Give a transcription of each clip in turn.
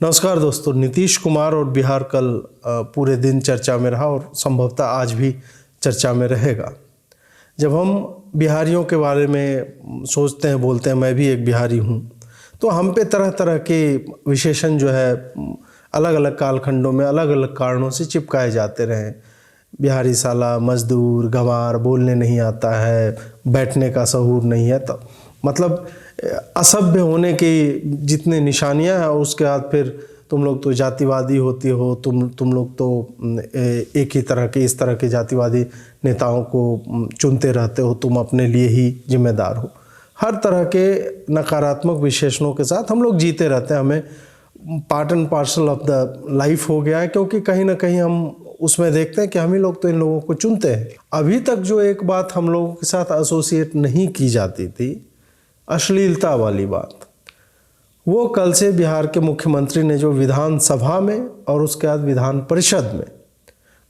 नमस्कार दोस्तों। नीतीश कुमार और बिहार कल पूरे दिन चर्चा में रहा और संभवतः आज भी चर्चा में रहेगा। जब हम बिहारियों के बारे में सोचते हैं, बोलते हैं, मैं भी एक बिहारी हूँ, तो हम पे तरह तरह के विशेषण जो है अलग अलग कालखंडों में अलग अलग कारणों से चिपकाए जाते रहे। बिहारी साला, मजदूर, गंवार, बोलने नहीं आता है, बैठने का शऊर नहीं है, तो मतलब असभ्य होने की जितने निशानियां हैं, उसके बाद फिर तुम लोग तो जातिवादी होती हो, तुम लोग तो एक ही तरह के, इस तरह के जातिवादी नेताओं को चुनते रहते हो, तुम अपने लिए ही जिम्मेदार हो। हर तरह के नकारात्मक विशेषणों के साथ हम लोग जीते रहते हैं। हमें part and parcel of the life हो गया है, क्योंकि कहीं ना कहीं हम उसमें देखते हैं कि हम ही लोग तो इन लोगों को चुनते हैं। अभी तक जो एक बात हम लोगों के साथ एसोसिएट नहीं की जाती थी, अश्लीलता वाली बात, वो कल से बिहार के मुख्यमंत्री ने जो विधानसभा में और उसके बाद विधान परिषद में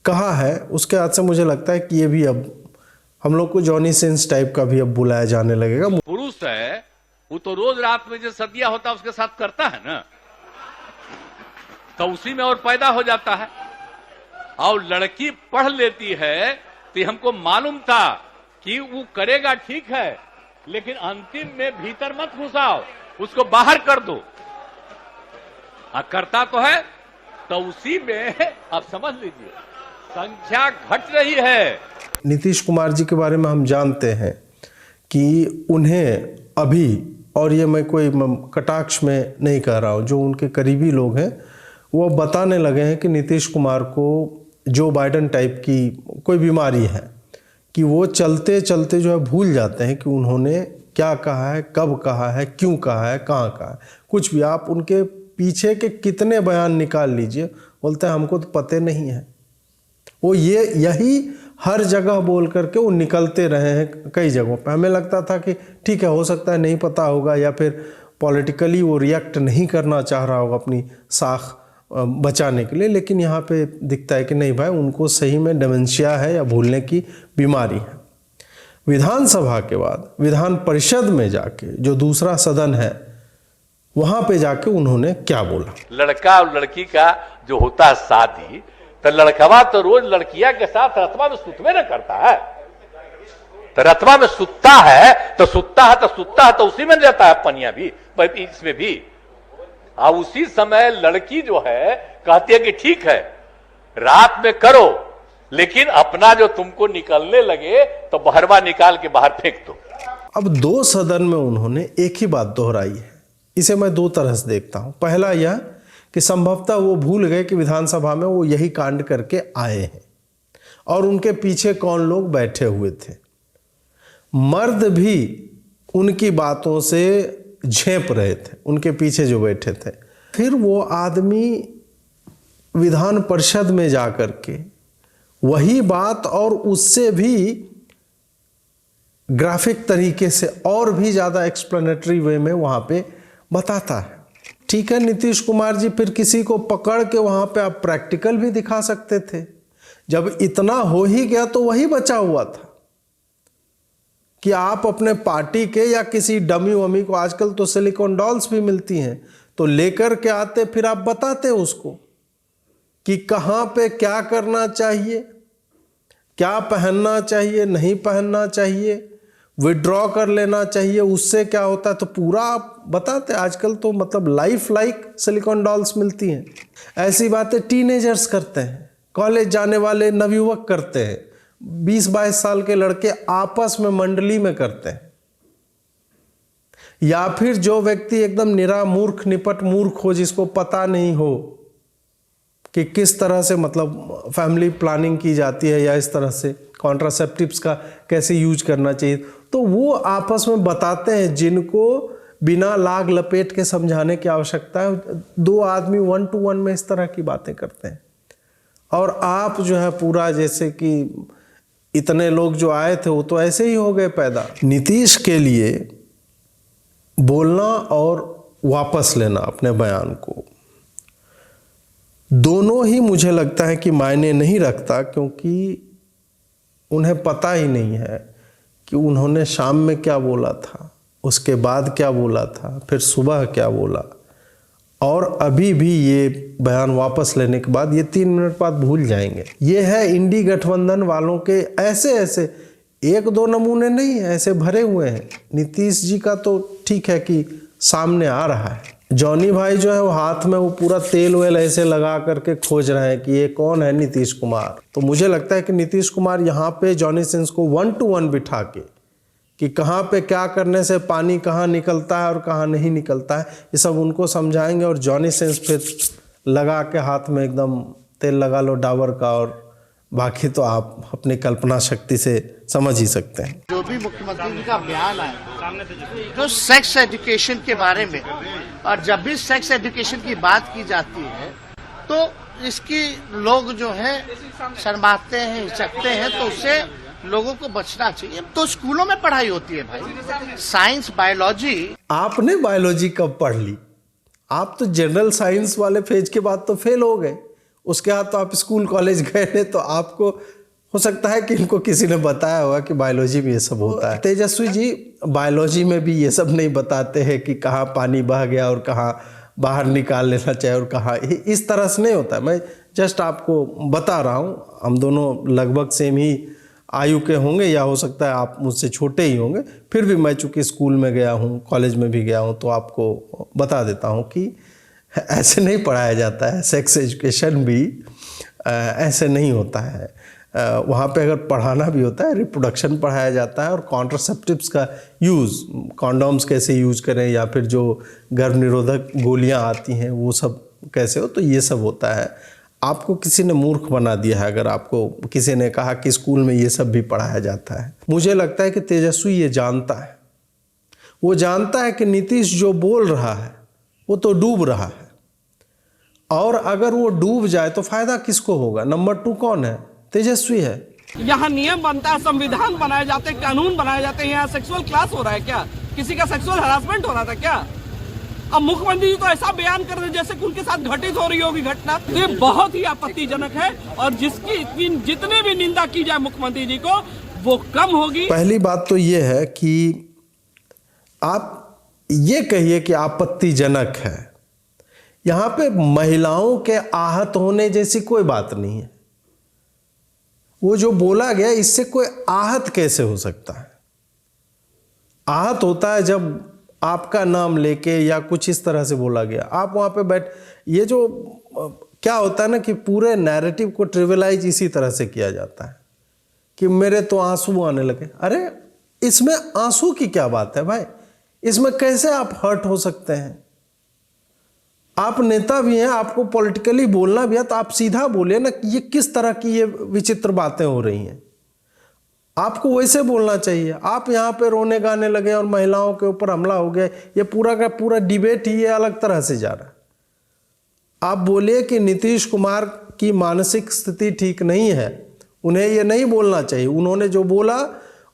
कहा है, उसके बाद से मुझे लगता है कि ये भी अब हम लोग को जॉनी सिंस टाइप का भी अब बुलाया जाने लगेगा। पुरुष है वो तो रोज रात में जो सदिया होता है उसके साथ करता है ना, तो उसी में और पैदा हो जाता है। और लड़की पढ़ लेती है तो हमको मालूम था कि वो करेगा, ठीक है, लेकिन अंतिम में भीतर मत घुसाओ, उसको बाहर कर दो। करता तो है, तो उसी में आप समझ लीजिए संख्या घट रही है। नीतीश कुमार जी के बारे में हम जानते हैं कि उन्हें अभी, और ये मैं कोई कटाक्ष में नहीं कह रहा हूँ, जो उनके करीबी लोग हैं वो बताने लगे हैं कि नीतीश कुमार को जो बाइडेन टाइप की कोई बीमारी है कि वो चलते चलते जो है भूल जाते हैं कि उन्होंने क्या कहा है, कब कहा है, क्यों कहा है, कहाँ कहा है। कुछ भी आप उनके पीछे के कितने बयान निकाल लीजिए, बोलते हैं हमको तो पता नहीं है। वो यही हर जगह बोल करके वो निकलते रहे हैं कई जगहों पे। हमें लगता था कि ठीक है, हो सकता है नहीं पता होगा, या फिर पॉलिटिकली वो रिएक्ट नहीं करना चाह रहा होगा अपनी साख बचाने के लिए, लेकिन यहाँ पे दिखता है कि नहीं भाई, उनको सही में डिमेंशिया है या भूलने की बीमारी है। विधानसभा के बाद विधान परिषद में जाके जो दूसरा सदन है, वहां पे जाके उन्होंने क्या बोला। लड़का और लड़की का जो होता है शादी, तो लड़कवा तो रोज लड़किया के साथ रतवा में सुतवे न करता है, तो रतवा में सुतता है तो उसी में रहता है पनिया भी, इसमें भी। और उसी समय लड़की जो है कहती है कि ठीक है रात में करो, लेकिन अपना जो तुमको निकलने लगे तो बहरवा निकाल के बाहर फेंक दो। अब दो सदन में उन्होंने एक ही बात दोहराई है। इसे मैं दो तरह से देखता हूं। पहला यह कि संभवतः वो भूल गए कि विधानसभा में वो यही कांड करके आए हैं और उनके पीछे कौन लोग बैठे हुए थे। मर्द भी उनकी बातों से झेप रहे थे, उनके पीछे जो बैठे थे। फिर वो आदमी विधान परिषद में जाकर के वही बात और उससे भी ग्राफिक तरीके से और भी ज़्यादा एक्सप्लेनेटरी वे में वहाँ पे बताता है। ठीक है, नीतीश कुमार जी फिर किसी को पकड़ के वहाँ पे आप प्रैक्टिकल भी दिखा सकते थे। जब इतना हो ही गया तो वही बचा हुआ था कि आप अपने पार्टी के या किसी डमी वमी को, आजकल तो सिलिकॉन डॉल्स भी मिलती हैं, तो लेकर के आते, फिर आप बताते उसको कि कहाँ पे क्या करना चाहिए, क्या पहनना चाहिए, नहीं पहनना चाहिए, विड्रॉ कर लेना चाहिए, उससे क्या होता है, तो पूरा आप बताते। आजकल तो मतलब लाइफ लाइक सिलिकॉन डॉल्स मिलती हैं। ऐसी बातें टीनेजर्स करते हैं, कॉलेज जाने वाले नवयुवक करते हैं, 20-22 साल के लड़के आपस में मंडली में करते हैं। या फिर जो व्यक्ति एकदम निरा मूर्ख निपट मूर्ख हो, जिसको पता नहीं हो कि किस तरह से मतलब फैमिली प्लानिंग की जाती है या इस तरह से कॉन्ट्रासेप्टिव्स का कैसे यूज करना चाहिए, तो वो आपस में बताते हैं, जिनको बिना लाग लपेट के समझाने की आवश्यकता है। दो आदमी 1 to 1 में इस तरह की बातें करते हैं। और आप जो है पूरा, जैसे कि इतने लोग जो आए थे वो तो ऐसे ही हो गए पैदा। नीतीश के लिए बोलना और वापस लेना अपने बयान को, दोनों ही मुझे लगता है कि मायने नहीं रखता, क्योंकि उन्हें पता ही नहीं है कि उन्होंने शाम में क्या बोला था, उसके बाद क्या बोला था, फिर सुबह क्या बोला, और अभी भी ये बयान वापस लेने के बाद ये 3 मिनट बाद भूल जाएंगे। ये है इंडी गठबंधन वालों के ऐसे एक दो नमूने नहीं, ऐसे भरे हुए हैं। नीतीश जी का तो ठीक है कि सामने आ रहा है। जॉनी भाई जो है वो हाथ में वो पूरा तेल वेल ऐसे लगा करके खोज रहे हैं कि ये कौन है नीतीश कुमार। तो मुझे लगता है कि नीतीश कुमार यहाँ पे जॉनी सिंस को 1 to 1 बिठा के कि कहाँ पे क्या करने से पानी कहाँ निकलता है और कहाँ नहीं निकलता है, ये सब उनको समझाएंगे। और जॉनी सिंस फिर लगा के हाथ में एकदम तेल लगा लो डाबर का, और बाकी तो आप अपनी कल्पना शक्ति से समझ ही सकते हैं। जो भी मुख्यमंत्री जी का बयान है जो सेक्स एजुकेशन के बारे में, और जब भी सेक्स एजुकेशन की बात की जाती है तो इसकी लोग जो है शर्माते हैं, हिचकते हैं, तो उससे लोगों को बचना चाहिए। तो स्कूलों में पढ़ाई होती है भाई, साइंस बायोलॉजी। आपने बायोलॉजी कब पढ़ ली? आप तो जनरल साइंस वाले फेज के बाद तो फेल हो गए, उसके बाद तो आप स्कूल कॉलेज गए थे, तो आपको हो सकता है कि इनको किसी ने बताया होगा कि बायोलॉजी में ये सब होता है। तेजस्वी जी बायोलॉजी में भी ये सब नहीं बताते हैं कि कहाँ पानी बह गया और कहाँ बाहर निकाल लेना चाहिए और कहाँ, इस तरह से नहीं होता है। मैं जस्ट आपको बता रहा हूँ। हम दोनों लगभग सेम ही आयु के होंगे, या हो सकता है आप मुझसे छोटे ही होंगे, फिर भी मैं चूँकि स्कूल में गया हूँ, कॉलेज में भी गया हूँ, तो आपको बता देता हूँ कि ऐसे नहीं पढ़ाया जाता है। सेक्स एजुकेशन भी ऐसे नहीं होता है। वहाँ पे अगर पढ़ाना भी होता है, रिप्रोडक्शन पढ़ाया जाता है और कॉन्ट्रासेप्टिव्स का यूज़, कॉन्डोम्स कैसे यूज़ करें, या फिर जो गर्भ निरोधक गोलियाँ आती हैं वो सब कैसे हो, तो ये सब होता है। आपको किसी ने मूर्ख बना दिया है अगर आपको किसी ने कहा कि स्कूल में ये सब भी पढ़ाया जाता है। मुझे लगता है कि तेजस्वी ये जानता है, वो जानता है कि नीतीश जो बोल रहा है वो तो डूब रहा है, और अगर वो डूब जाए तो फायदा किसको होगा? नंबर 2 कौन है? तेजस्वी है। यहाँ नियम बनता है, संविधान बनाए जाते हैं, कानून बनाए जाते हैं। यहाँ सेक्सुअल क्लास हो रहा है क्या? किसी का सेक्सुअल हरासमेंट हो रहा था क्या? अब मुख्यमंत्री जी तो ऐसा बयान कर रहे हैं जैसे कि उनके साथ घटित हो रही होगी घटना। ये बहुत ही आपत्तिजनक है, और जिसकी जितनी भी निंदा की जाए मुख्यमंत्री जी को वो कम होगी। पहली बात तो ये है कि आप ये कहिए कि आपत्तिजनक है, यहाँ पे महिलाओं के आहत होने जैसी कोई बात नहीं है। वो जो बोला गया इससे कोई आहत कैसे हो सकता है? आहत होता है जब आपका नाम लेके या कुछ इस तरह से बोला गया। आप वहाँ पे बैठ, ये जो क्या होता है ना कि पूरे नैरेटिव को ट्रिविलाइज इसी तरह से किया जाता है कि मेरे तो आंसू आने लगे। अरे इसमें आंसू की क्या बात है भाई? इसमें कैसे आप हर्ट हो सकते हैं? आप नेता भी हैं, आपको पॉलिटिकली बोलना भी है, तो आप सीधा बोलिए ना कि ये किस तरह की ये विचित्र बातें हो रही हैं। आपको वैसे बोलना चाहिए। आप यहाँ पे रोने गाने लगे और महिलाओं के ऊपर हमला हो गया, ये पूरा का पूरा डिबेट ही ये अलग तरह से जा रहा है। आप बोलिए कि नीतीश कुमार की मानसिक स्थिति ठीक नहीं है, उन्हें ये नहीं बोलना चाहिए। उन्होंने जो बोला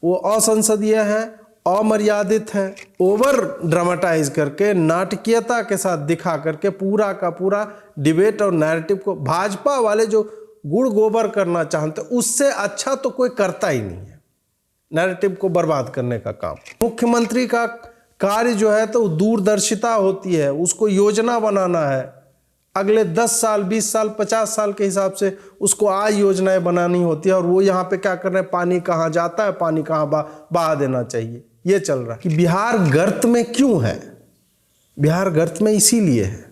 वो असंसदीय है, अमर्यादित है, ओवर ड्रामेटाइज करके नाटकीयता के साथ दिखा करके पूरा का पूरा डिबेट और नैरेटिव को भाजपा वाले जो गुड़ गोबर करना चाहते उससे अच्छा तो कोई करता ही नहीं है नैरेटिव को बर्बाद करने का काम। मुख्यमंत्री का कार्य जो है तो दूरदर्शिता होती है, उसको योजना बनाना है। अगले 10 साल 20 साल 50 साल के हिसाब से उसको आज योजनाएं बनानी होती है, और वो यहाँ पे क्या कर रहे हैं, पानी कहाँ जाता है, पानी कहाँ बहा देना चाहिए, ये चल रहा है। कि बिहार गर्त में क्यों है? बिहार गर्त में इसीलिए है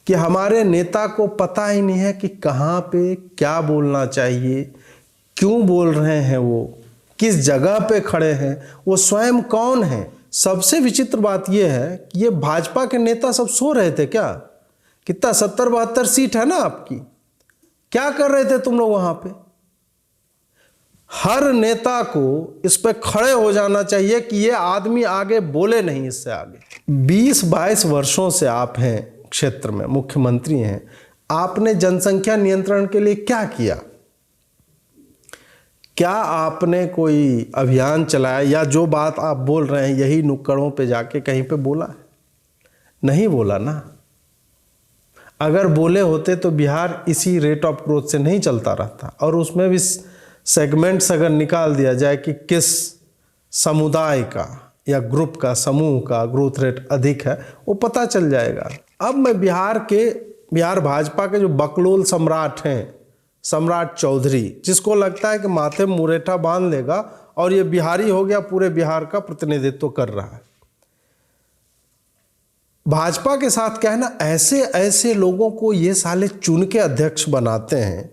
कि हमारे नेता को पता ही नहीं है कि कहाँ पे क्या बोलना चाहिए, क्यों बोल रहे हैं, वो किस जगह पे खड़े हैं, वो स्वयं कौन है। सबसे विचित्र बात यह है कि ये भाजपा के नेता सब सो रहे थे क्या? कितना 70-72 सीट है ना आपकी, क्या कर रहे थे तुम लोग वहां पे? हर नेता को इस पे खड़े हो जाना चाहिए कि ये आदमी आगे बोले नहीं, इससे आगे। 20-22 वर्षों से आप हैं क्षेत्र में, मुख्यमंत्री हैं, आपने जनसंख्या नियंत्रण के लिए क्या किया? क्या आपने कोई अभियान चलाया, या जो बात आप बोल रहे हैं यही नुक्कड़ों पे जाके कहीं पे बोला है? नहीं बोला ना। अगर बोले होते तो बिहार इसी रेट ऑफ ग्रोथ से नहीं चलता रहता। और उसमें भी सेगमेंट्स अगर निकाल दिया जाए कि किस समुदाय का या ग्रुप का, समूह का ग्रोथ रेट अधिक है, वो पता चल जाएगा। अब मैं बिहार भाजपा के जो बकलोल सम्राट हैं, सम्राट चौधरी, जिसको लगता है कि माथे में मुरेठा बांध लेगा और ये बिहारी हो गया, पूरे बिहार का प्रतिनिधित्व कर रहा है। भाजपा के साथ क्या है ना, ऐसे ऐसे लोगों को ये साले चुन के अध्यक्ष बनाते हैं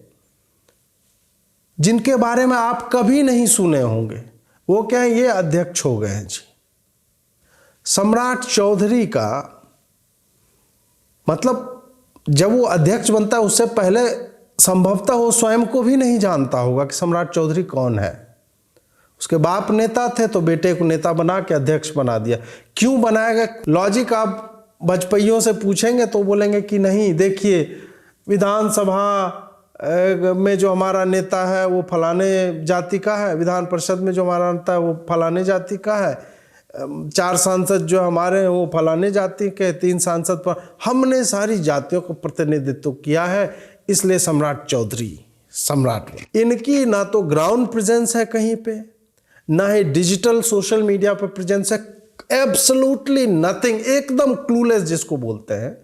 जिनके बारे में आप कभी नहीं सुने होंगे। वो क्या है, ये अध्यक्ष हो गए हैं जी। सम्राट चौधरी का मतलब जब वो अध्यक्ष बनता है उससे पहले संभवतः वो स्वयं को भी नहीं जानता होगा कि सम्राट चौधरी कौन है। उसके बाप नेता थे तो बेटे को नेता बना के अध्यक्ष बना दिया। क्यों बनाया गया, लॉजिक आप बचपइयों से पूछेंगे तो बोलेंगे कि नहीं, देखिए विधानसभा में जो हमारा नेता है वो फलाने जाति का है, विधान परिषद में जो हमारा नेता है वो फलाने जाति का है, 4 सांसद जो हमारे हैं वो फलाने जाति के, 3 सांसद पर हमने सारी जातियों को प्रतिनिधित्व किया है, इसलिए सम्राट चौधरी सम्राट। इनकी ना तो ग्राउंड प्रेजेंस है कहीं पे, ना ही डिजिटल सोशल मीडिया पे प्रेजेंस है, एब्सोल्युटली नथिंग, एकदम क्लूलेस जिसको बोलते हैं।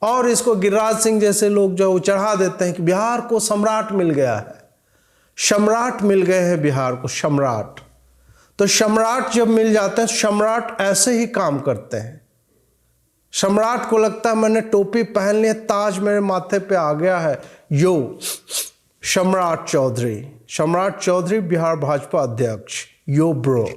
और इसको गिरिराज सिंह जैसे लोग जो चढ़ा देते हैं कि बिहार को सम्राट मिल गया है, सम्राट मिल गए हैं बिहार को, सम्राट। तो सम्राट जब मिल जाते हैं, सम्राट ऐसे ही काम करते हैं। सम्राट को लगता है मैंने टोपी पहन ली, ताज मेरे माथे पे आ गया है, यो सम्राट चौधरी बिहार भाजपा अध्यक्ष, यो ब्रो।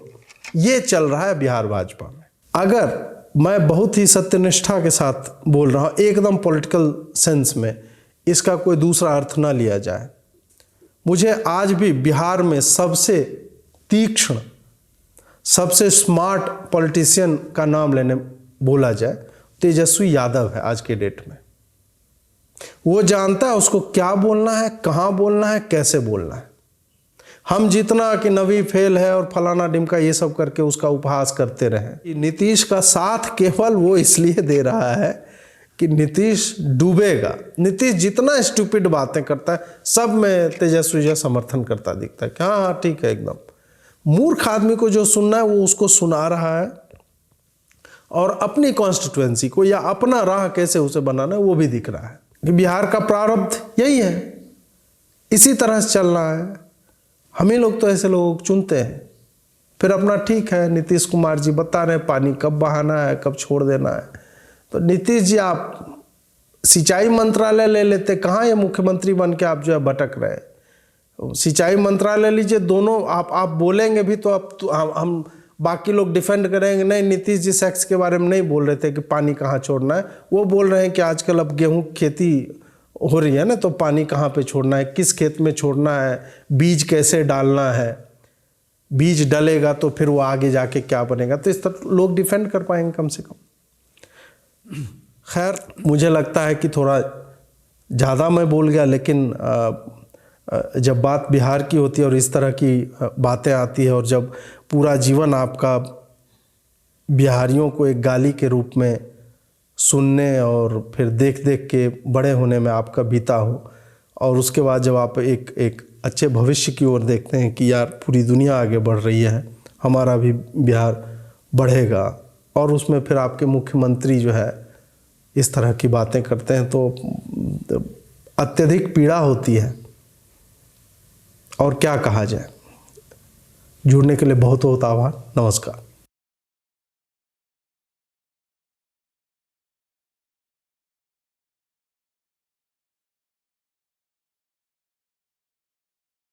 ये चल रहा है बिहार भाजपा में। अगर मैं बहुत ही सत्यनिष्ठा के साथ बोल रहा हूँ, एकदम पॉलिटिकल सेंस में, इसका कोई दूसरा अर्थ ना लिया जाए, मुझे आज भी बिहार में सबसे तीक्ष्ण, सबसे स्मार्ट पॉलिटिशियन का नाम लेने बोला जाए, तेजस्वी यादव है आज के डेट में। वो जानता है उसको क्या बोलना है, कहाँ बोलना है, कैसे बोलना है। हम जितना कि नवी फेल है और फलाना डिमका ये सब करके उसका उपहास करते रहे। नीतीश का साथ केवल वो इसलिए दे रहा है कि नीतीश डूबेगा। नीतीश जितना स्टूपिड बातें करता है सब में तेजस्वी जी समर्थन करता दिखता है कि हाँ ठीक है, एकदम मूर्ख आदमी को जो सुनना है वो उसको सुना रहा है, और अपनी कॉन्स्टिट्यूएंसी को या अपना राह कैसे उसे बनाना है वो भी दिख रहा है कि बिहार का प्रारब्ध यही है, इसी तरह से चलना है। हम ही लोग तो ऐसे लोग चुनते हैं, फिर अपना ठीक है, नीतीश कुमार जी बता रहे हैं पानी कब बहाना है, कब छोड़ देना है। तो नीतीश जी आप सिंचाई मंत्रालय ले लेते, कहाँ ये मुख्यमंत्री बन के आप जो है भटक रहे। सिंचाई मंत्रालय लीजिए, दोनों आप बोलेंगे भी तो हम बाकी लोग डिफेंड करेंगे, नहीं नीतीश जी सेक्स के बारे में नहीं बोल रहे थे कि पानी कहाँ छोड़ना है, वो बोल रहे हैं कि आजकल अब गेहूँ खेती हो रही है ना, तो पानी कहाँ पे छोड़ना है, किस खेत में छोड़ना है, बीज कैसे डालना है, बीज डलेगा तो फिर वो आगे जाके क्या बनेगा, तो इस तरह लोग डिफेंड कर पाएंगे कम से कम। खैर मुझे लगता है कि थोड़ा ज़्यादा मैं बोल गया, लेकिन जब बात बिहार की होती है और इस तरह की बातें आती है, और जब पूरा जीवन आपका बिहारियों को एक गाली के रूप में सुनने और फिर देख देख के बड़े होने में आपका बीता हो, और उसके बाद जब आप एक अच्छे भविष्य की ओर देखते हैं कि यार पूरी दुनिया आगे बढ़ रही है, हमारा भी बिहार बढ़ेगा, और उसमें फिर आपके मुख्यमंत्री जो है इस तरह की बातें करते हैं, तो अत्यधिक पीड़ा होती है। और क्या कहा जाए। जुड़ने के लिए बहुत बहुत आभार। नमस्कार।